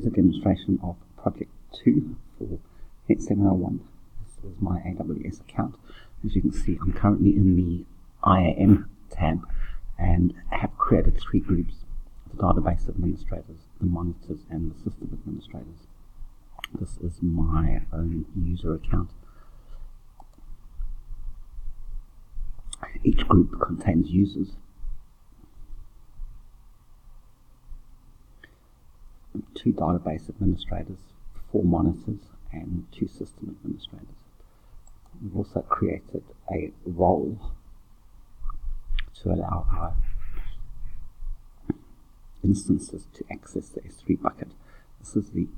Here's a demonstration of Project 2 for NET701. This is my AWS account. As you can see, I'm currently in the IAM tab and have created 3 groups: the database administrators, the monitors, and the system administrators. This is my own user account. Each group contains users, 2 database administrators, 4 monitors, and 2 system administrators. We've also created a role to allow our instances to access the S3 bucket. This is the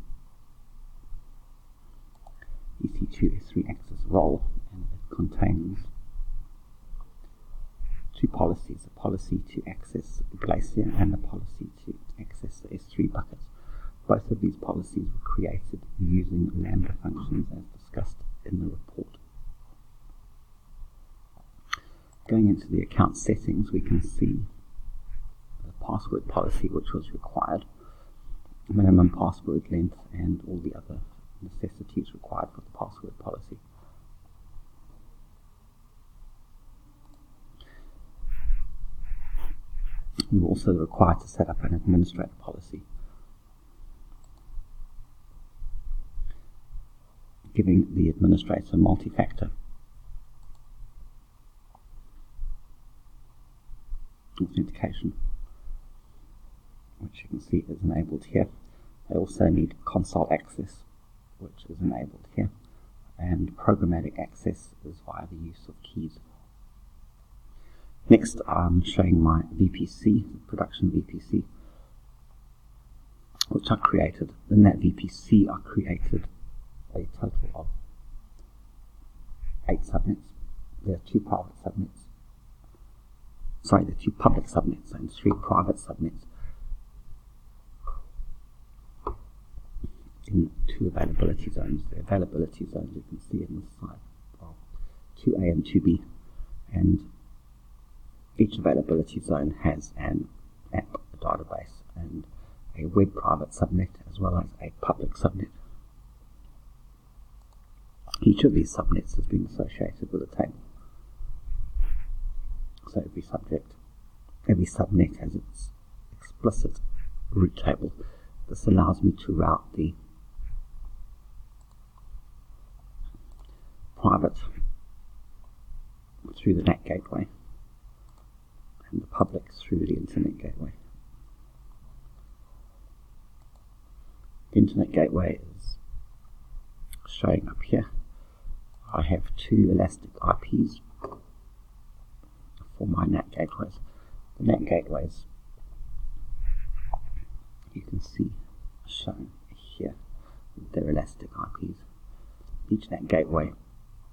EC2 S3 access role, and it contains 2 policies: a policy to access Glacier and a policy to access the S3 buckets. Both of these policies were created using Lambda functions as discussed in the report. Going into the account settings, we can see the password policy, which was required, minimum password length, and all the other necessities required for the password policy. We were also required to set up an administrator policy, giving the administrator multi-factor authentication, which you can see is enabled here. They also need console access, which is enabled here, and programmatic access is via the use of keys. Next, I'm showing my VPC, the production VPC, which I created. In that VPC, I created a total of 8 subnets. There are 2 private subnets. Sorry, there are 2 public subnets and 3 private subnets in 2 availability zones. The availability zones you can see on this side are 2A and 2B, and each availability zone has an app, a database, and a web private subnet as well as a public subnet. Each of these subnets has been associated with a table. So every subnet has its explicit root table. This allows me to route the private through the NAT gateway and the public through the internet gateway. The internet gateway is showing up here. I have 2 elastic IPs for my NAT gateways. The NAT gateways, you can see shown here, they're elastic IPs. Each NAT gateway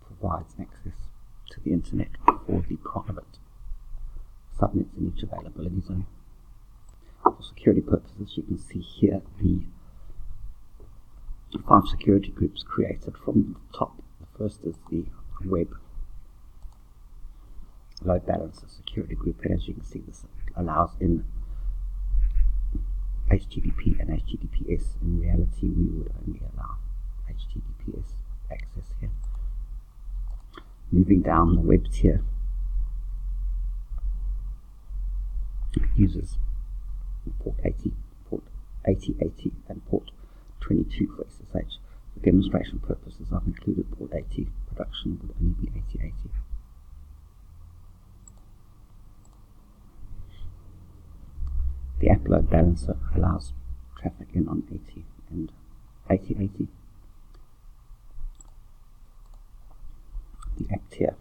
provides access to the internet for the private subnets in each availability zone. For security purposes, you can see here the 5 security groups created from the top. The first is the web load balancer security group, and as you can see, this allows in HTTP and HTTPS. In reality, we would only allow HTTPS access here. Moving down the web tier, uses port 8080 and port 22 for SSH. For demonstration purposes, I've included port 80. Production would only be 8080. The app load balancer allows traffic in on 80 and 8080. The app tier,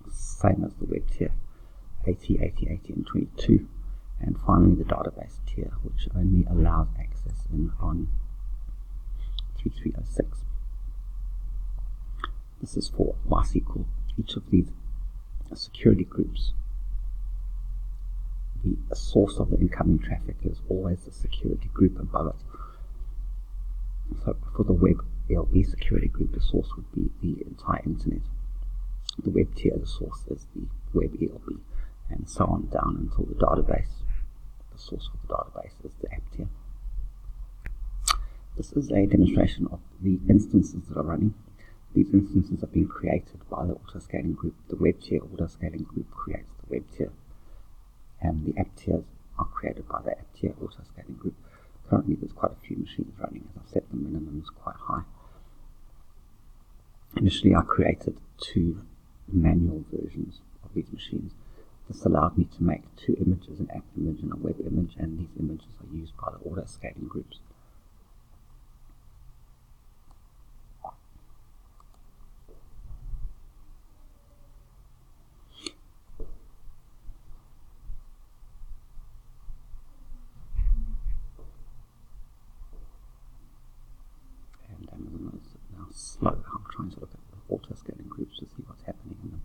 same as the web tier, 80, 80, 80 and 22. And finally the database tier, which only allows access in on 3306. This is for MySQL. Each of these security groups, the source of the incoming traffic is always the security group above it. So for the web ELB security group, the source would be the entire internet. The web tier, the source is the web ELB, and so on down until the database. The source for the database is the app tier. This is a demonstration of the instances that are running. These instances have been created by the autoscaling group. The web tier autoscaling group creates the web tier, and the app tiers are created by the app tier autoscaling group. Currently there's quite a few machines running, as I've set the minimums quite high. Initially I created 2 manual versions of these machines. This allowed me to make 2 images, an app image and a web image, and these images are used by the autoscaling groups. And Amazon is now slow. I'm trying to look at the autoscaling groups to see what's happening in them.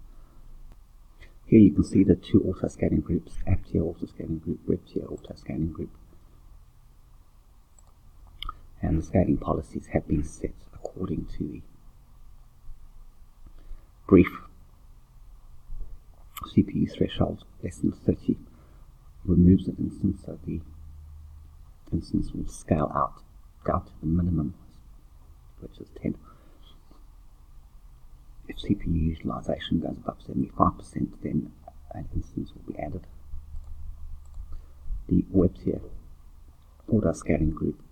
Here you can see the 2 autoscaling groups, app tier autoscaling group, web tier autoscaling group. And the scaling policies have been set according to the brief. CPU threshold less than 30 removes an instance, so the instance will scale out down to the minimum, which is 10. If CPU utilization goes above 75%, then an instance will be added. The web tier autoscaling group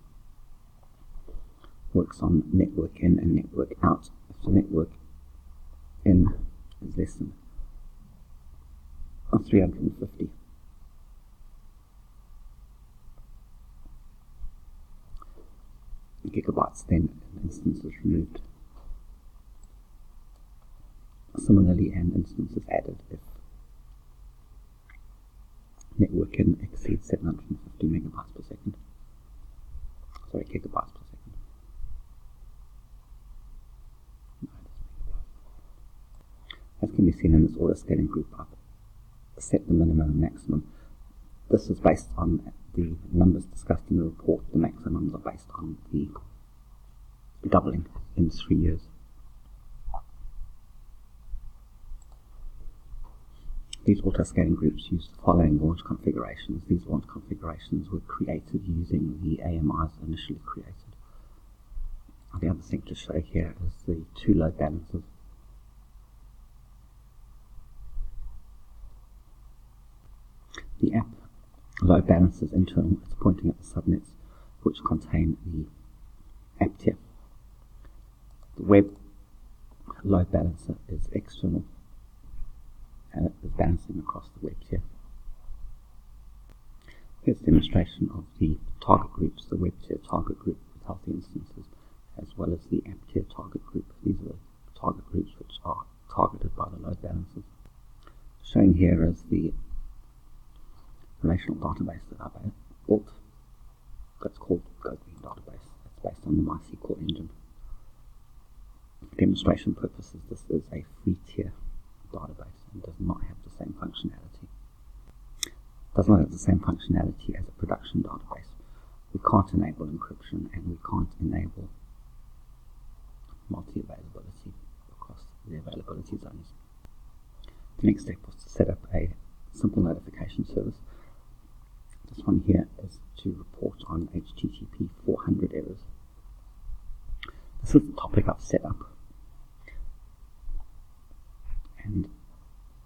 works on network in and network out. If the network in is less than 350, gigabytes, then an instance is removed. Similarly, an instance is added if network in exceeds 750 megabytes per second. Sorry, gigabytes per second. No, that's megabytes. As can be seen in this autoscaling group, I've set the minimum and maximum. This is based on the numbers discussed in the report. The maximums are based on the doubling in 3 years. These autoscaling groups use the following launch configurations. These launch configurations were created using the AMIs initially created. The other thing to show here is the 2 load balancers. The app load balancer is internal. It's pointing at the subnets which contain the app tier. The web load balancer is external, and it is balancing across the web tier. Here's a demonstration of the target groups, the web tier target group with healthy instances, as well as the app tier target group. These are the target groups which are targeted by the load balancers. Shown here is the relational database that I built. That's called GoGreen database. It's based on the MySQL engine. For demonstration purposes, this is a free tier database and does not have the same functionality. Does not have the same functionality as a production database. We can't enable encryption and we can't enable multi-availability across the availability zones. The next step was to set up a simple notification service. This one here is to report on HTTP 400 errors. This is the topic I've set up, and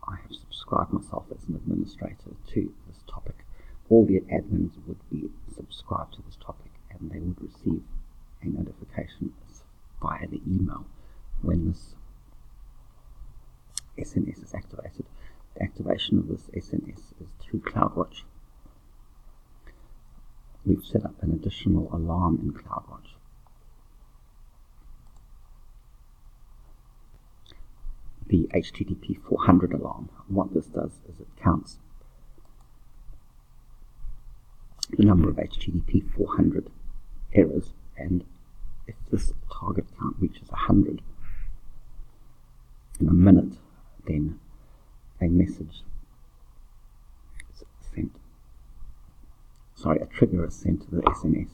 I have subscribed myself as an administrator to this topic. All the admins would be subscribed to this topic, and they would receive a notification via the email when this SNS is activated. The activation of this SNS is through CloudWatch. We've set up an additional alarm in CloudWatch. The HTTP 400 alarm. What this does is it counts the number of HTTP 400 errors, and if this target count reaches 100 in a minute, then a message is sent. A trigger is sent to the SNS.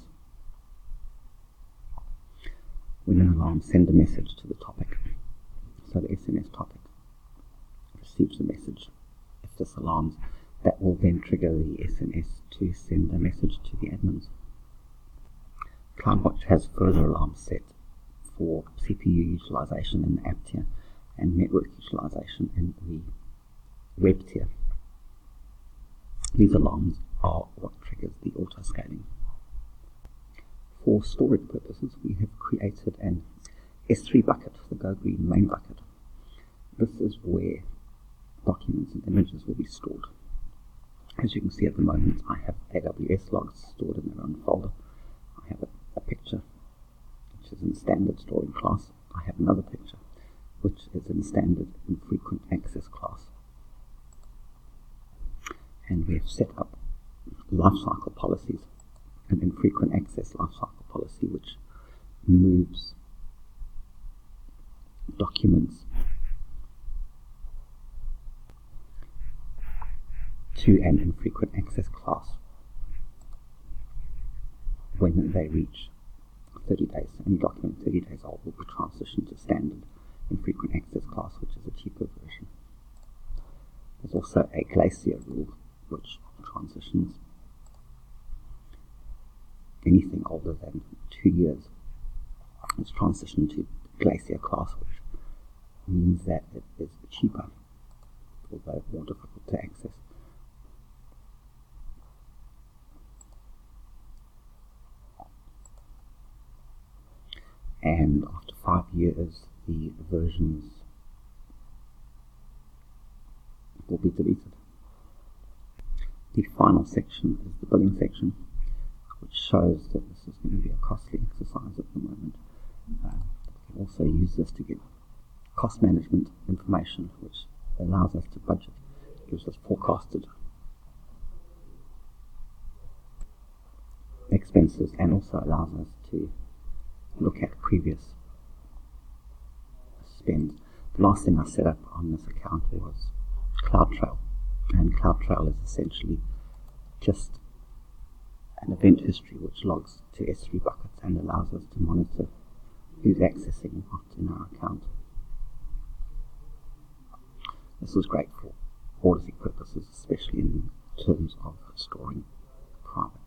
When an alarm sends a message to the topic, so the SNS topic receives a message. If this alarms, that will then trigger the SNS to send a message to the admins. CloudWatch has further alarms set for CPU utilization in the app tier and network utilization in the web tier. These alarms are what triggers the auto-scaling. For storage purposes, we have created an S3 bucket, the Go Green main bucket. This is where documents and images will be stored. As you can see at the moment, I have AWS logs stored in their own folder. I have a picture, which is in standard storing class. I have another picture, which is in standard infrequent access class. And we have set up lifecycle policies, an infrequent access lifecycle policy which moves documents to an infrequent access class when they reach 30 days. Any document 30 days old will be transitioned to standard infrequent access class, which is a cheaper version. There's also a Glacier rule which transitions anything older than 2 years. It's transitioned to Glacier class, which means that it is cheaper, although more difficult to access. And after 5 years, the versions will be deleted. The final section is the billing section, which shows that this is going to be a costly exercise at the moment. We can also use this to get cost management information, which allows us to budget, gives us forecasted expenses, and also allows us to look at previous spends. The last thing I set up on this account was CloudTrail, and CloudTrail is essentially just an event history which logs to S3 buckets and allows us to monitor who's accessing what in our account. This is great for auditing purposes, especially in terms of storing private